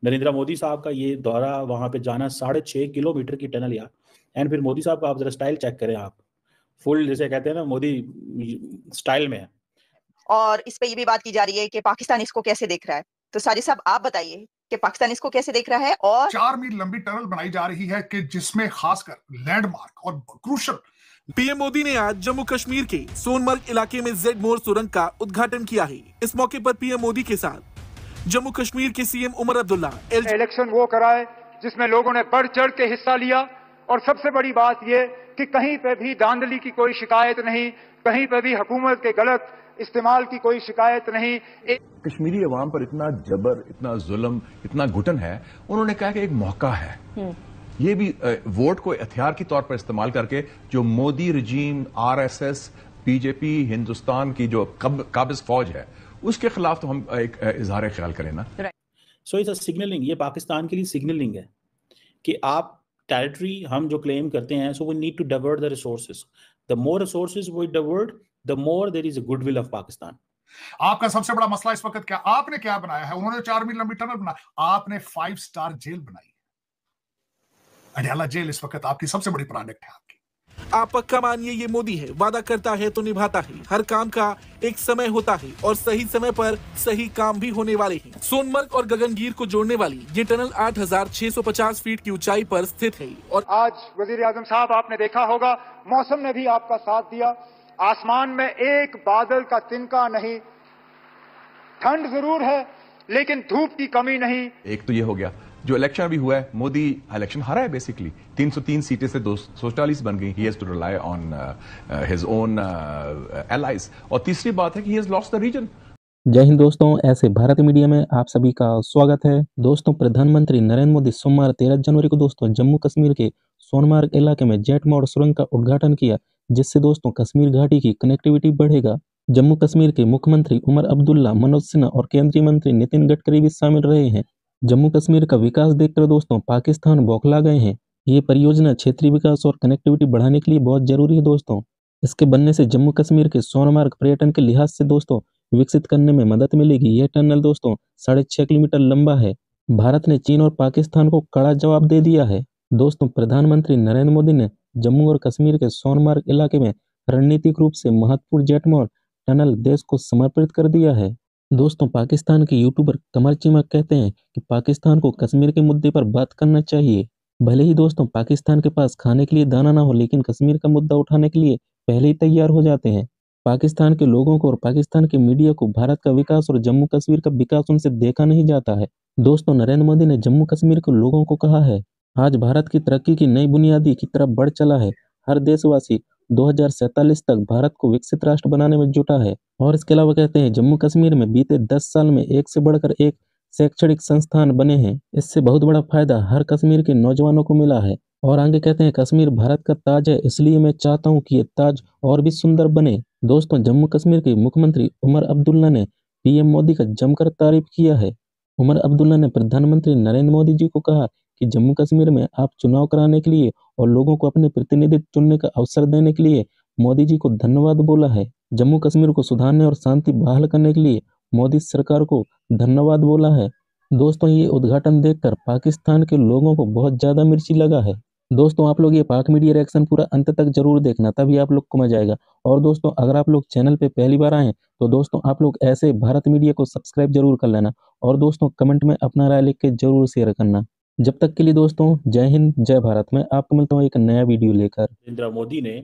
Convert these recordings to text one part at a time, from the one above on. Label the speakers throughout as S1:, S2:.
S1: नरेंद्र मोदी साहब का ये दौरा, वहां पे जाना 6.5 किलोमीटर की टनल यार। एंड फिर मोदी साहब का आप जरा स्टाइल चेक करें, आप फुल जैसे कहते हैं ना मोदी स्टाइल में है।
S2: और इस पे ये भी बात की जा रही है कि पाकिस्तान इसको कैसे देख रहा है। तो साजिद साहब आप बताइए कि पाकिस्तान इसको कैसे देख रहा है। और
S3: 4 मील लंबी टनल बनाई जा रही है कि जिसमें खासकर लैंडमार्क और क्रूशल।
S4: पीएम मोदी ने आज जम्मू कश्मीर के सोनमर्ग इलाके में जेड मोर सुरंग का उद्घाटन किया है। इस मौके पर पीएम मोदी के साथ जम्मू कश्मीर के सीएम उमर अब्दुल्ला
S5: इलेक्शन वो कराए जिसमें लोगों ने बढ़ चढ़ के हिस्सा लिया, और सबसे बड़ी बात यह कि कहीं पे भी धांधली की कोई शिकायत नहीं, कहीं पे भी हुकूमत के गलत इस्तेमाल की कोई शिकायत नहीं।
S6: कश्मीरी अवाम पर इतना जबर, इतना जुल्म, इतना घुटन है, उन्होंने कहा कि एक मौका है, ये भी वोट को हथियार के तौर पर इस्तेमाल करके जो मोदी रजीम, आरएसएस, बीजेपी, हिंदुस्तान की जो काबिज फौज है उसके खिलाफ तो हम एक इजहार ख्याल करें ना।
S1: सो इट्स अ सिग्नलिंग, ये पाकिस्तान के लिए सिग्नलिंग है कि आप टेरिटरी हम जो क्लेम करते हैं, so we need to divert the resources. The more resources we divert, the more there is a goodwill of Pakistan.
S3: आपका सबसे बड़ा मसला इस वक्त क्या, आपने क्या बनाया है? उन्होंने 4 मील लंबी टनल बनाई, आपने 5 स्टार जेल बनाई। अडयाला जेल इस वक्त आपकी सबसे बड़ी प्रोडक्ट है आपकी।
S4: आप पक्का मानिए ये मोदी है, वादा करता है तो निभाता है। हर काम का एक समय होता है और सही समय पर सही काम भी होने वाले हैं। सोनमर्ग और गगनगीर को जोड़ने वाली ये टनल 8,650 फीट की ऊंचाई पर स्थित है। और
S5: आज वजीर आजम साहब आपने देखा होगा, मौसम ने भी आपका साथ दिया। आसमान में एक बादल का तिनका नहीं, ठंड जरूर है लेकिन धूप की कमी नहीं।
S6: एक तो ये हो गया, जो इलेक्शन अभी हुआ है, मोदी इलेक्शन हारा है बेसिकली, 303 सीटें से 240 बन गई। He has to rely on his own allies. और तीसरी बात है कि he has lost the region.
S7: जय हिंद दोस्तों, ऐसे भारत मीडिया में आप सभी का स्वागत है। दोस्तों, प्रधानमंत्री नरेंद्र मोदी सोमवार 13 जनवरी को दोस्तों जम्मू कश्मीर के सोनमार्ग इलाके में जेट मोड़ सुरंग का उद्घाटन किया, जिससे दोस्तों कश्मीर घाटी की कनेक्टिविटी बढ़ेगा। जम्मू कश्मीर के मुख्यमंत्री उमर अब्दुल्ला, मनोज सिन्हा और केंद्रीय मंत्री नितिन गडकरी भी शामिल रहे हैं। जम्मू कश्मीर का विकास देखकर दोस्तों पाकिस्तान बौखला गए हैं। ये परियोजना क्षेत्रीय विकास और कनेक्टिविटी बढ़ाने के लिए बहुत जरूरी है दोस्तों। इसके बनने से जम्मू कश्मीर के सोनमार्ग पर्यटन के लिहाज से दोस्तों विकसित करने में मदद मिलेगी। यह टनल दोस्तों 6.5 किलोमीटर लंबा है। भारत ने चीन और पाकिस्तान को कड़ा जवाब दे दिया है। दोस्तों, प्रधानमंत्री नरेंद्र मोदी ने जम्मू और कश्मीर के सोनमार्ग इलाके में रणनीतिक रूप से महत्वपूर्ण जेटमोर टनल देश को समर्पित कर दिया है। दोस्तों, पाकिस्तान के यूट्यूबर कमर चिमक कहते हैं कि पाकिस्तान को कश्मीर के मुद्दे पर बात करना चाहिए। भले ही दोस्तों पाकिस्तान के पास खाने के लिए दाना ना हो, लेकिन कश्मीर का मुद्दा उठाने के लिए पहले ही तैयार हो जाते हैं। पाकिस्तान के लोगों को और पाकिस्तान के मीडिया को भारत का विकास और जम्मू कश्मीर का विकास उनसे देखा नहीं जाता है। दोस्तों, नरेंद्र मोदी ने जम्मू कश्मीर के लोगों को कहा है, आज भारत की तरक्की की नई बुनियादी की तरफ बढ़ चला है। हर देशवासी 2047 तक भारत को विकसित राष्ट्र बनाने में जुटा है। और इसके अलावा कहते हैं, जम्मू कश्मीर में बीते 10 साल में एक से बढ़कर एक शैक्षणिक संस्थान बने हैं। इससे बहुत बड़ा फायदा हर कश्मीर के नौजवानों को मिला है। और आगे कहते हैं, कश्मीर भारत का ताज है, इसलिए मैं चाहता हूं कि ये ताज और भी सुंदर बने। दोस्तों, जम्मू कश्मीर के मुख्यमंत्री उमर अब्दुल्ला ने पीएम मोदी का जमकर तारीफ किया है। उमर अब्दुल्ला ने प्रधानमंत्री नरेंद्र मोदी जी को कहा कि जम्मू कश्मीर में आप चुनाव कराने के लिए और लोगों को अपने प्रतिनिधित्व चुनने का अवसर देने के लिए मोदी जी को धन्यवाद बोला है। जम्मू कश्मीर को सुधारने और शांति बहाल करने के लिए मोदी सरकार को धन्यवाद बोला है। दोस्तों, ये उद्घाटन देखकर पाकिस्तान के लोगों को बहुत ज्यादा मिर्ची लगा है। दोस्तों, आप लोग ये पाक मीडिया रिएक्शन पूरा अंत तक जरूर देखना, तभी आप लोग को मजा आएगा। और दोस्तों, अगर आप लोग चैनल पे पहली बार आए तो दोस्तों आप लोग ऐसे भारत मीडिया को सब्सक्राइब जरूर कर लेना। और दोस्तों, कमेंट में अपना राय लिख के जरूर शेयर करना। जब तक के लिए दोस्तों, जय हिंद, जय भारत। में आपको मिलता हूँ एक नया वीडियो लेकर।
S1: नरेंद्र मोदी ने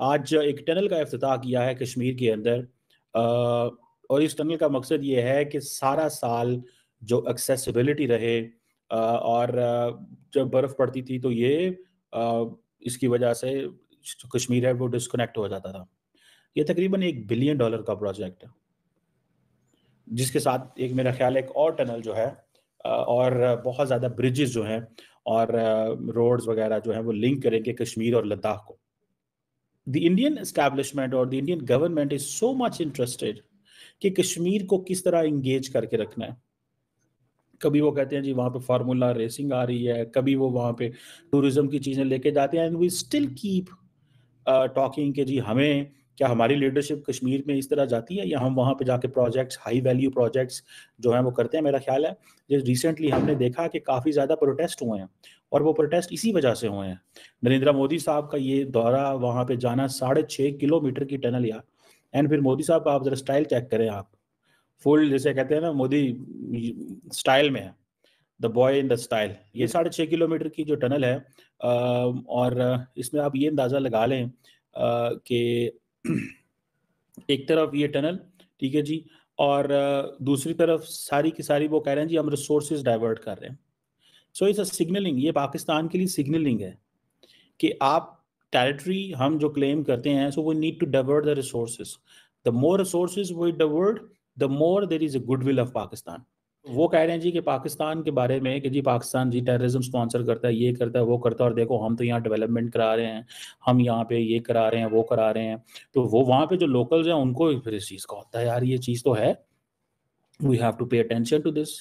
S1: आज एक टनल का इफ्तिताह किया है कश्मीर के अंदर, और इस टनल का मकसद ये है कि सारा साल जो एक्सेसिबिलिटी रहे, और जब बर्फ़ पड़ती थी तो ये इसकी वजह से जो कश्मीर है वो डिस्कनेक्ट हो जाता था। ये तकरीबन $1 बिलियन का प्रोजेक्ट है, जिसके साथ एक मेरा ख्याल है एक और टनल जो है, और बहुत ज़्यादा ब्रिजेस जो हैं और रोड्स वगैरह जो हैं वो लिंक करेंगे कश्मीर और लद्दाख को। द इंडियन एस्टैब्लिशमेंट और the Indian government is so much interested कि कश्मीर को किस तरह इंगेज करके रखना है। कभी वो कहते हैं जी वहाँ पे फार्मूला रेसिंग आ रही है, कभी वो वहाँ पे टूरिज्म की चीज़ें लेके जाते हैं, and we still keep talking कि जी हमें क्या हमारी लीडरशिप कश्मीर में इस तरह जाती है, या हम वहाँ पे जाके प्रोजेक्ट्स, हाई वैल्यू प्रोजेक्ट्स जो हैं वो करते हैं? मेरा ख्याल है जैसे रिसेंटली हमने देखा कि काफ़ी ज़्यादा प्रोटेस्ट हुए हैं, और वो प्रोटेस्ट इसी वजह से हुए हैं। नरेंद्र मोदी साहब का ये दौरा, वहाँ पे जाना, 6.5 किलोमीटर की टनल यार, एंड फिर मोदी साहब आप ज़रा स्टाइल चेक करें, आप फुल जैसे कहते हैं ना, मोदी स्टाइल में है, the boy in the style. ये 6.5 किलोमीटर की जो टनल है, और इसमें आप ये अंदाज़ा लगा लें कि एक तरफ ये टनल, ठीक है जी, और दूसरी तरफ सारी की सारी वो कह रहे हैं जी हम रिसोर्सेज डाइवर्ट कर रहे हैं। सो इट्स अ सिग्नलिंग, ये पाकिस्तान के लिए सिग्नलिंग है कि आप टेरिटरी हम जो क्लेम करते हैं, so we need to divert the resources. The more resources we divert, the more there is a goodwill of Pakistan. वो कह रहे हैं जी कि पाकिस्तान के बारे में कि जी पाकिस्तान जी टेररिज्म स्पॉन्सर करता है, ये करता है, वो करता है, और देखो हम तो यहाँ डेवलपमेंट करा रहे हैं, हम यहाँ पे ये करा रहे हैं, वो करा रहे हैं। तो वो वहाँ पे जो लोकल्स हैं उनको फिर इस चीज़ का होता है, यार ये चीज़ तो है, we have to pay attention to this.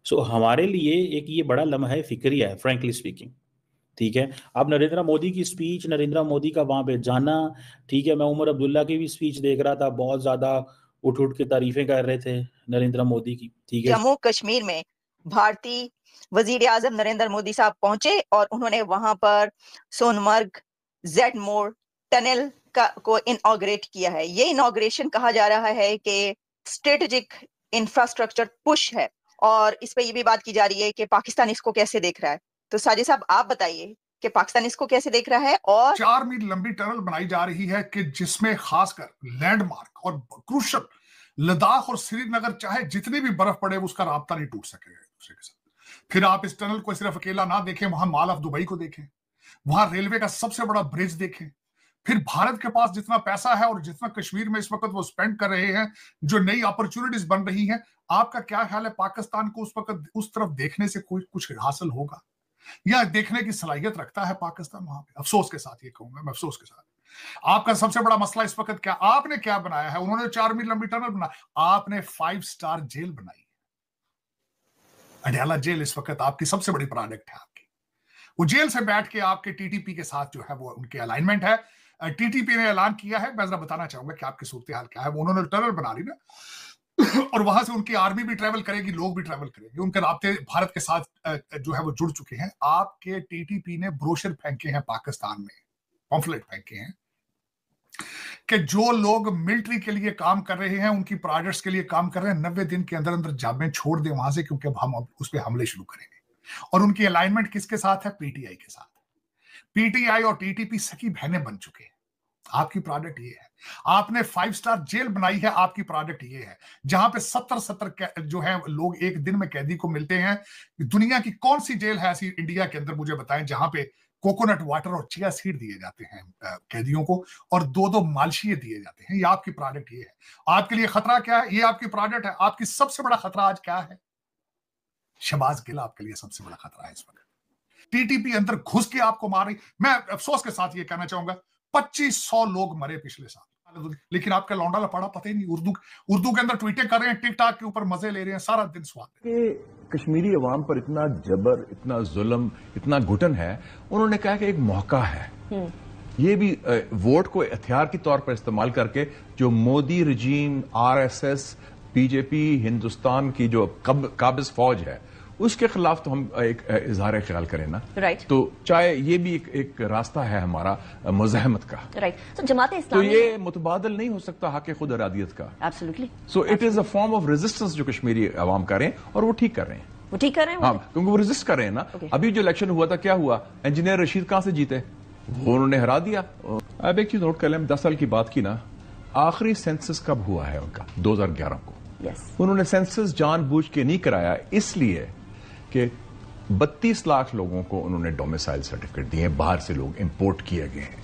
S1: So हमारे लिए एक ये बड़ा लम्हा है फिक्रिया है, फ्रैंकली स्पीकिंग, ठीक है। अब नरेंद्र मोदी की स्पीच, नरेंद्र मोदी का वहाँ पे जाना, ठीक है, मैं उमर अब्दुल्ला की भी स्पीच देख रहा था, बहुत ज़्यादा उठ उठ के तारीफें कर रहे थे नरेंद्र मोदी की, ठीक है।
S2: जम्मू कश्मीर में भारतीय वजीर आजम नरेंद्र मोदी साहब पहुंचे और उन्होंने वहां पर सोनमर्ग जेड मोड़ टनल को इनॉग्रेट किया है। ये इनॉग्रेशन कहा जा रहा है कि स्ट्रेटेजिक इंफ्रास्ट्रक्चर पुश है, और इस पे ये भी बात की जा रही है कि पाकिस्तान इसको कैसे देख रहा है। तो साजिद साहब आप बताइए कि पाकिस्तान इसको कैसे देख रहा है। और
S3: 4 मील लंबी टनल बनाई जा रही है कि जिसमें खासकर लैंडमार्क और क्रूशल लद्दाख और श्रीनगर, चाहे जितनी भी बर्फ पड़े उसका राब्ता नहीं टूट सकेगा एक दूसरे के साथ। फिर आप इस टनल को सिर्फ अकेला ना देखें, वहां मॉल ऑफ दुबई को देखें, वहां रेलवे का सबसे बड़ा ब्रिज देखें। फिर भारत के पास जितना पैसा है और जितना कश्मीर में इस वक्त वो स्पेंड कर रहे हैं, जो नई अपॉर्चुनिटीज बन रही हैं, आपका क्या ख्याल है पाकिस्तान को उस वक्त उस तरफ देखने से कोई कुछ हासिल होगा, या देखने की सलाहियत रखता है पाकिस्तान वहां पे? अफसोस के साथ ये कहूंगा मैं, अफसोस के साथ। आपका सबसे बड़ा मसला इस वक्त क्या, आपने क्या बनाया है? उन्होंने 4 मील लंबी टनल बनाया, आपने 5 स्टार जेल बनाई। अडयाला जेल इस वक्त आपकी सबसे बड़ी प्रोडक्ट है आपकी। वो जेल से बैठ के आपके टीटीपी के साथ जो है वो उनके अलाइनमेंट है। टीटीपी ने ऐलान किया है, मैं जरा बताना चाहूंगा कि आपकी सूरत हाल क्या है। वो उन्होंने टनल बना ली ना, और वहां से उनकी आर्मी भी ट्रेवल करेगी, लोग भी ट्रेवल करेंगे, उनके राब्ते भारत के साथ जो है वो जुड़ चुके हैं। आपके टीटीपी ने ब्रोशर फेंके हैं पाकिस्तान में, पम्फलेट फेंके हैं कि जो लोग मिलिट्री के लिए काम कर रहे हैं, उनकी प्रोजेक्ट्स के लिए काम कर रहे हैं, 90 दिन के अंदर अंदर जाबें छोड़ दें वहां से, क्योंकि अब हम उस पर हमले शुरू करेंगे। और उनकी अलाइनमेंट किसके साथ है? पीटीआई के साथ। पीटीआई और टीटीपी सखी बहनें बन चुके हैं। आपकी प्रोडक्ट ये है। आपने 5 स्टार जेल बनाई है, आपकी प्रोडक्ट ये है, जहां पे 70 जो है लोग एक दिन में कैदी को मिलते हैं। दुनिया की कौन सी जेल है ऐसी इंडिया के अंदर, मुझे बताएं, जहां पे कोकोनट वाटर और चिया सीड दिए जाते हैं कैदियों को, और 2-2 मालशिए दिए जाते हैं। ये आपकी प्रोडक्ट ये है। आपके लिए खतरा क्या है? ये आपकी प्रोडक्ट है। आपकी सबसे बड़ा खतरा आज क्या है? शहबाज गिल आपके लिए सबसे बड़ा खतरा है इस वक्त। टीटीपी अंदर घुस के आपको मार रही। मैं अफसोस के साथ ये कहना चाहूंगा, 2500 लोग मरे पिछले साल, लेकिन आपका लौंडा लपाड़ा पता ही नहीं। उर्दू के अंदर ट्वीटें कर रहे हैं, टिकटॉक के ऊपर मजे ले रहे हैं, सारा दिन स्वाद।
S6: कश्मीरी अवाम पर इतना जबर, इतना जुल्म, इतना घुटन है, उन्होंने कहा कि एक मौका है, ये भी वोट को हथियार के तौर पर इस्तेमाल करके जो मोदी रजीम, आरएसएस, बीजेपी, हिंदुस्तान की जो काबिज फौज है, उसके खिलाफ तो हम एक इजहार ख्याल करें ना,
S8: राइट।
S6: तो चाहे ये भी एक रास्ता है हमारा मुज़ाहमत का,
S8: राइट। तो जमाते इस्लामी,
S6: तो ये मुतबादल नहीं हो सकता हक खुद इरादियत का।
S8: Absolutely.
S6: So it is a form of resistance जो कश्मीरी अवाम कर रहे हैं, और वो ठीक कर रहे हैं।
S8: वो ठीक कर रहे हैं,
S6: हाँ, क्योंकि वो रेजिस्ट कर रहे हैं ना। अभी जो इलेक्शन हुआ था, क्या हुआ? इंजीनियर रशीद कहां से जीते? वो उन्होंने हरा दिया। अब एक चीज नोट कर लें, 10 साल की बात की ना, आखिरी सेंसस कब हुआ है उनका? 2011 को। उन्होंने सेंसस जानबूझ के नहीं कराया, इसलिए कि 32 लाख लोगों को उन्होंने डोमिसाइल सर्टिफिकेट दिए, बाहर से लोग इंपोर्ट किए गए हैं,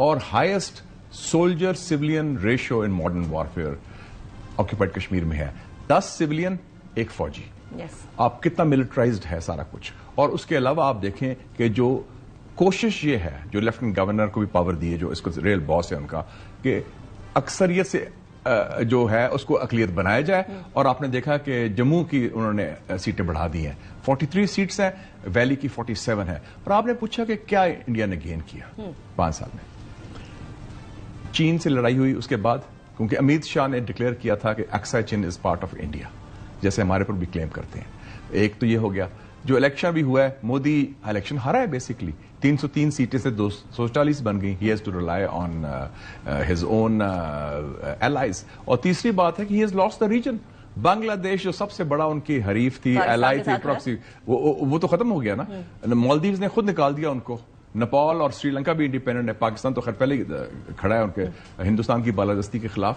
S6: और highest soldier civilian ratio in modern warfare occupied Kashmir में है। 10 सिविलियन, 1 फौजी। आप कितना मिलिटराइज्ड है सारा कुछ। और उसके अलावा आप देखें कि जो कोशिश ये है, जो लेफ्टिनेंट गवर्नर को भी पावर दी है, जो इसको रियल बॉस है उनका, कि अक्सरियत से जो है उसको अकलियत बनाया जाए। और आपने देखा कि जम्मू की उन्होंने सीटें बढ़ा दी हैं, 43 सीट्स हैं, वैली की 47 है। और आपने पूछा कि क्या इंडिया ने गेन किया 5 साल में? चीन से लड़ाई हुई उसके बाद, क्योंकि अमित शाह ने डिक्लेयर किया था कि अक्सा चीन इज पार्ट ऑफ इंडिया, जैसे हमारे पर भी क्लेम करते हैं। एक तो ये हो गया। जो इलेक्शन भी हुआ है, मोदी इलेक्शन हारा है बेसिकली, 303 सीटें से 240 बन गई। He has to rely on his own allies. और तीसरी बात है कि he has lost the region. Bangladesh जो सबसे बड़ा उनकी हरीफ थी, एलाई थी, प्रॉक्सी, वो तो खत्म हो गया ना। मालदीव्स ने खुद निकाल दिया उनको। नेपाल और श्रीलंका भी इंडिपेंडेंट है। पाकिस्तान तो खैर पहले ही खड़ा है उनके हिंदुस्तान की बालादस्ती के खिलाफ।